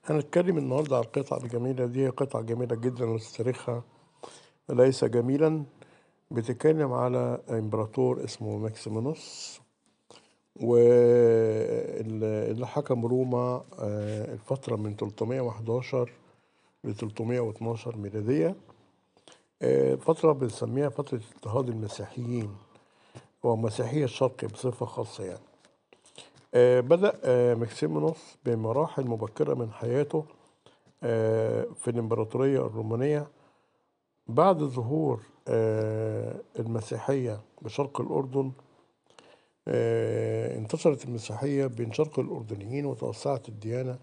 هنتكلم النهاردة على القطعة الجميلة دي. قطعة جميلة جدا وتاريخها ليس جميلا. بتتكلم على إمبراطور اسمه ماكسيموس، واللي حكم روما الفترة من 311 ل 312 ميلادية. فترة بنسميها فترة اضطهاد المسيحيين ومسيحية الشرق بصفة خاصة يعني. بدأ ماكسيموس بمراحل مبكرة من حياته في الإمبراطورية الرومانية بعد ظهور المسيحية بشرق الأردن. انتشرت المسيحية بين شرق الأردنيين وتوسعت الديانة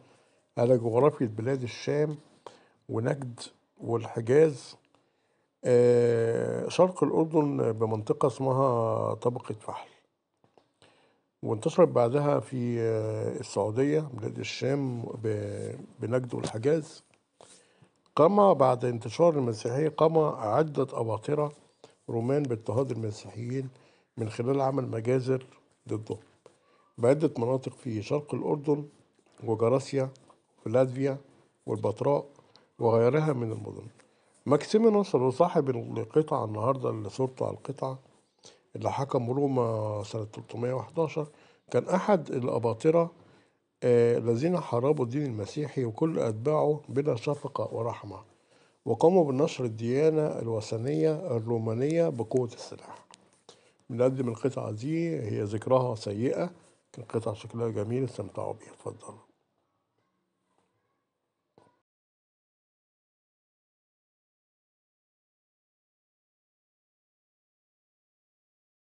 على جغرافية بلاد الشام ونجد والحجاز. شرق الأردن بمنطقة اسمها طبقة فحل، وانتشرت بعدها في السعودية بلاد الشام بنجد والحجاز. قام بعد انتشار المسيحية عدة أباطرة رومان باضطهاد المسيحيين من خلال عمل مجازر ضدهم بعدة مناطق في شرق الأردن وجراسيا ولاتفيا والبتراء وغيرها من المدن. ماكسيمينوس اللي صاحب القطعة النهاردة اللي صورته على القطعة، اللي حكم روما سنة 311، كان أحد الأباطرة الذين حاربوا الدين المسيحي وكل أتباعه بلا شفقة ورحمة، وقاموا بنشر الديانة الوثنية الرومانية بقوة السلاح. بنقدم القطعة دي، هي ذكرها سيئة، كان قطعة شكلها جميل، استمتعوا بيها. اتفضلوا.